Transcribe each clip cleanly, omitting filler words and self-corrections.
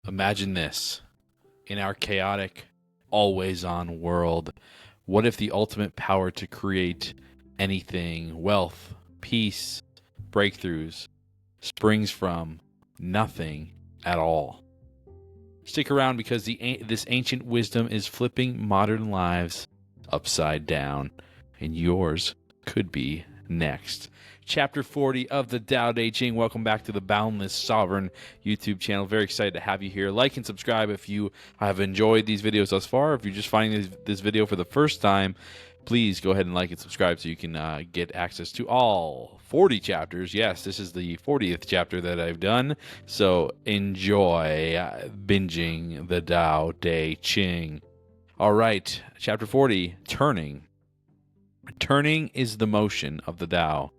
Imagine this. In our chaotic, always-on world, what if the ultimate power to create anything, wealth, peace, breakthroughs, springs from nothing at all? Stick around because this ancient wisdom is flipping modern lives upside down, and yours could be next. Chapter 40 of the Tao Te Ching. Welcome back to the Boundless Sovereign YouTube channel. Very excited to have you here. Like and subscribe if you have enjoyed these videos thus far. If you're just finding this video for the first time, please go ahead and like and subscribe so you can get access to all 40 chapters. Yes, this is the 40th chapter that I've done. So enjoy binging the Tao Te Ching. All right, chapter 40, Turning. Turning is the motion of the Tao.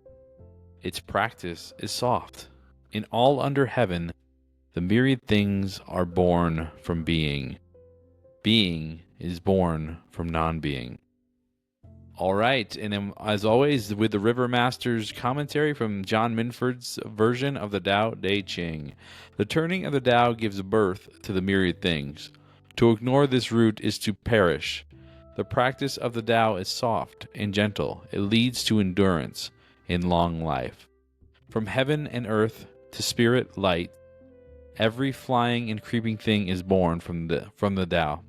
Its practice is soft. In all under heaven, the myriad things are born from being. Being is born from non-being. All right, and as always, with the River Master's commentary from John Minford's version of the Tao Te Ching. The turning of the Tao gives birth to the myriad things. To ignore this root is to perish. The practice of the Tao is soft and gentle. It leads to endurance in long life. From heaven and earth to spirit light, every flying and creeping thing is born from the Tao,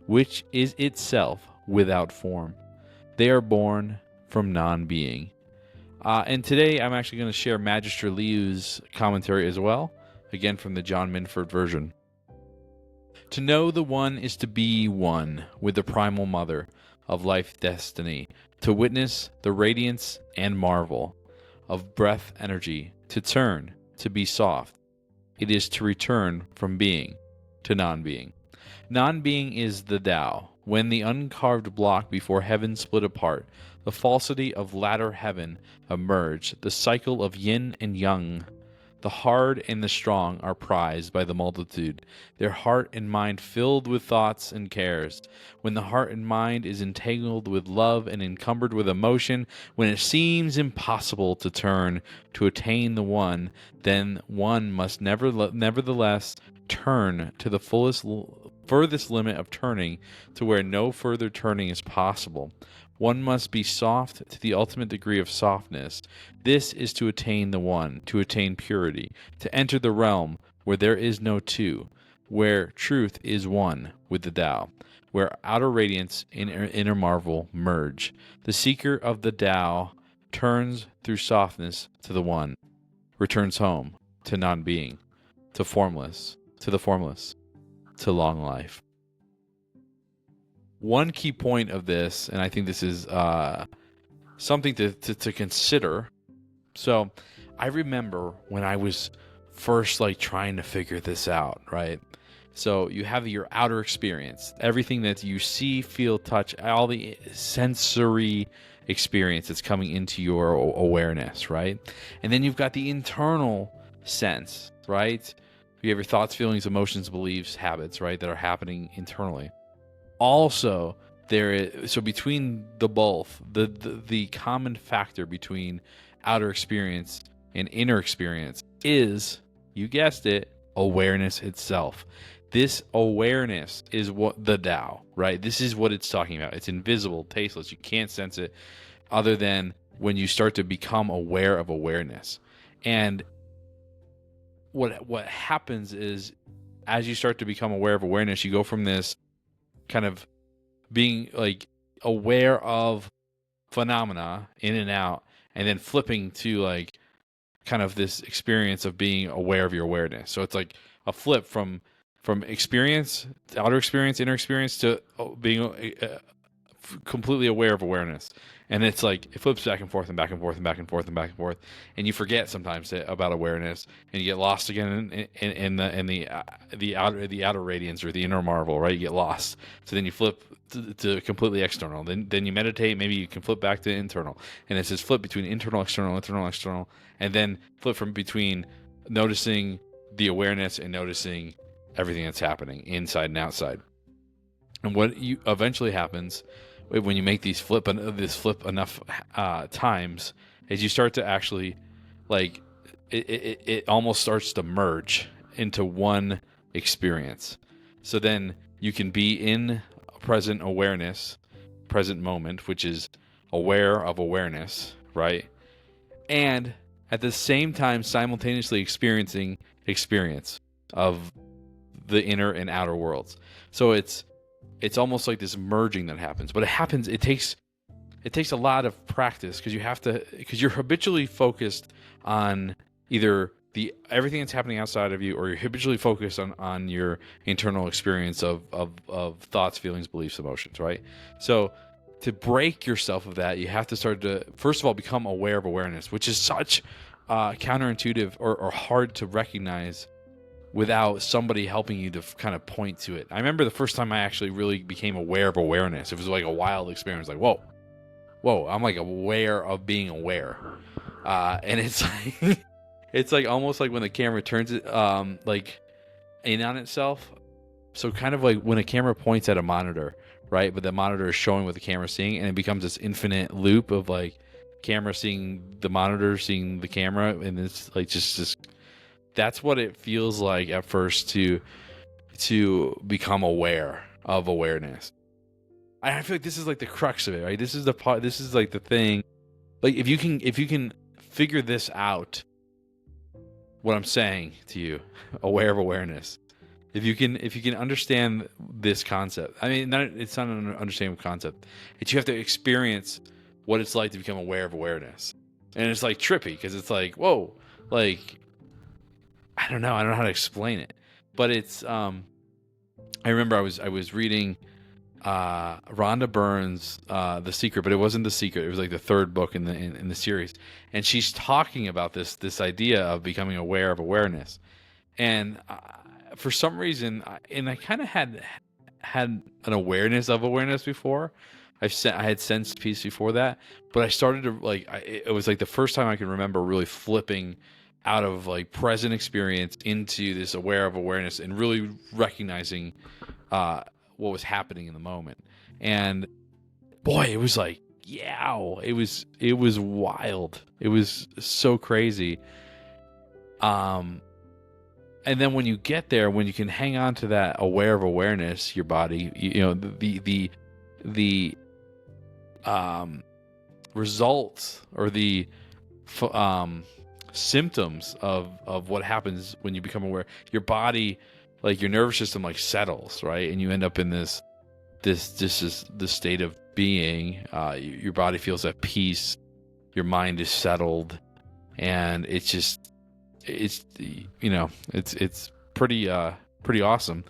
which is itself without form. They are born from non-being. And today I'm actually going to share Magister Liu's commentary as well, again from the John Minford version. To know the One is to be one with the primal mother of life destiny, to witness the radiance and marvel of breath energy, to turn, to be soft. It is to return from being to non-being. Non-being is the Tao. When the uncarved block before heaven split apart, the falsity of latter heaven emerged, the cycle of yin and yang. The hard and the strong are prized by the multitude, their heart and mind filled with thoughts and cares. When the heart and mind is entangled with love and encumbered with emotion, when it seems impossible to turn to attain the One, then one must nevertheless turn to the furthest limit of turning, to where no further turning is possible. One must be soft to the ultimate degree of softness. This is to attain the One, to attain purity, to enter the realm where there is no two, where truth is one with the Tao, where outer radiance and inner marvel merge. The seeker of the Tao turns through softness to the One, returns home to non-being, to the formless, to long life. One key point of this, and I think this is something to consider. So I remember when I was first trying to figure this out, right? So you have your outer experience, everything that you see, feel, touch, all the sensory experience that's coming into your awareness, right? And then you've got the internal sense, right? You have your thoughts, feelings, emotions, beliefs, habits, right, that are happening internally. Also, there is, so between the both, the common factor between outer experience and inner experience is, you guessed it, awareness itself. This awareness is what the Tao, right? This is what it's talking about. It's invisible, tasteless. You can't sense it other than when you start to become aware of awareness. And what happens is, as you start to become aware of awareness, you go from this kind of being aware of phenomena in and out, and then flipping to kind of this experience of being aware of your awareness. So it's like a flip from experience, outer experience, inner experience, to being completely aware of awareness. And it's like it flips back and forth and back and forth and back and forth and back and forth, and you forget sometimes about awareness, and you get lost again in the outer radiance or the inner marvel, right? You get lost. So then you flip to completely external. Then you meditate. Maybe you can flip back to internal, and it's this flip between internal, external, and then flip from between noticing the awareness and noticing everything that's happening inside and outside. And what you eventually happens when you make this flip enough times is you start to actually it almost starts to merge into one experience. So then you can be in present awareness, present moment, which is aware of awareness, right? And at the same time simultaneously experiencing experience of the inner and outer worlds. So it's almost like this merging that happens, but it takes a lot of practice, because you're habitually focused on either everything that's happening outside of you, or you're habitually focused on your internal experience of thoughts, feelings, beliefs, emotions, right? So to break yourself of that, you have to start to, first of all, become aware of awareness, which is such counterintuitive or hard to recognize without somebody helping you to kind of point to it. I remember the first time I actually really became aware of awareness. It was like a wild experience, like, whoa, I'm like aware of being aware. And it's like, it's like almost like when the camera turns it like in on itself. So kind of like when a camera points at a monitor, right? But the monitor is showing what the camera's seeing, and it becomes this infinite loop of like camera seeing the monitor, seeing the camera, and it's like just that's what it feels like at first to become aware of awareness. I feel like this is like the crux of it, right? This is the part. This is like the thing. Like if you can figure this out, what I'm saying to you, aware of awareness. If you can understand this concept, I mean, it's not an understandable concept. It's you have to experience what it's like to become aware of awareness, and it's like trippy because it's like, whoa, like I don't know how to explain it, but it's I remember I was reading Rhonda Byrne's The Secret, but it wasn't The Secret. It was like the third book in the series, and she's talking about this idea of becoming aware of awareness, and for some reason, I kind of had an awareness of awareness before. I had sensed peace before that, but I started to it was like the first time I can remember really flipping out of like present experience into this aware of awareness and really recognizing what was happening in the moment. And boy, it was like, yow, it was wild. It was so crazy. And then when you get there, when you can hang on to that aware of awareness, your body, you know, the results or the symptoms of what happens when you become aware, your body, like your nervous system, like settles, right, and you end up in this state of being. Your body feels at peace, your mind is settled, and it's pretty awesome.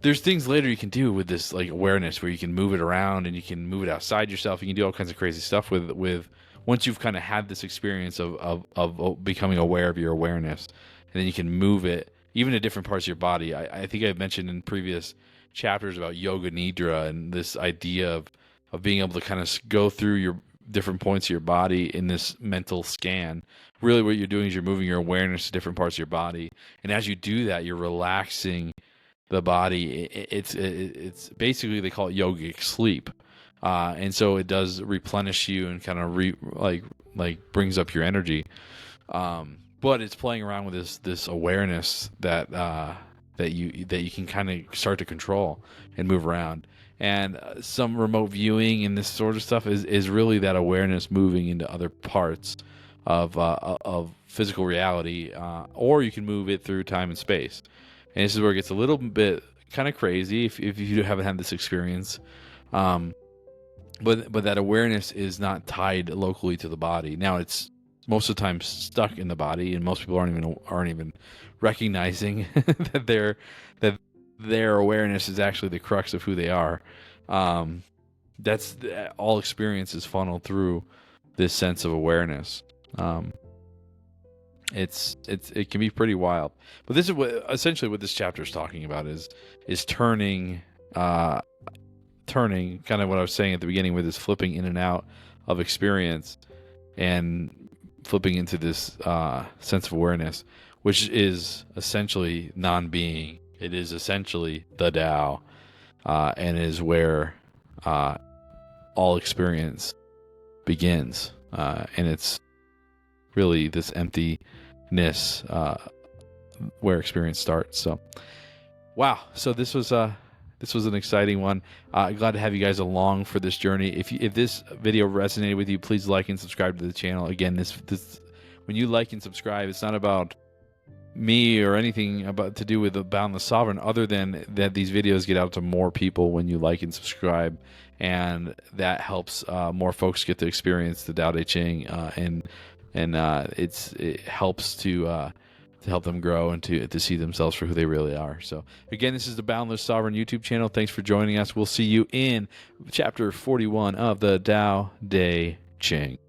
There's things later you can do with this like awareness where you can move it around and you can move it outside yourself. You can do all kinds of crazy stuff with once you've kind of had this experience of becoming aware of your awareness, and then you can move it even to different parts of your body. I think I've mentioned in previous chapters about yoga nidra and this idea of being able to kind of go through your different points of your body in this mental scan. Really what you're doing is you're moving your awareness to different parts of your body, and as you do that, you're relaxing the body. It's basically, they call it yogic sleep, and so it does replenish you and kind of brings up your energy, but it's playing around with this awareness that you can kind of start to control and move around. And some remote viewing and this sort of stuff is really that awareness moving into other parts of physical reality, or you can move it through time and space. And this is where it gets a little bit kind of crazy if you haven't had this experience. But that awareness is not tied locally to the body. Now it's most of the time stuck in the body, and most people aren't even recognizing that their awareness is actually the crux of who they are. That's all experience is funneled through this sense of awareness. It can be pretty wild, but this is essentially what this chapter is talking about is turning kind of what I was saying at the beginning, with this flipping in and out of experience and flipping into this sense of awareness, which is essentially non-being. It is essentially the Tao, and is where all experience begins, and it's really this emptiness where experience starts. So Wow. So this was an exciting one. Glad to have you guys along for this journey. If this video resonated with you, please like and subscribe to the channel. Again, this when you like and subscribe, it's not about me or anything about to do with the Boundless Sovereign, other than that these videos get out to more people when you like and subscribe, and that helps more folks get to experience the Tao Te Ching, and it helps to help them grow and to see themselves for who they really are. So again, this is the Boundless Sovereign YouTube channel. Thanks for joining us. We'll see you in chapter 41 of the Tao Te Ching.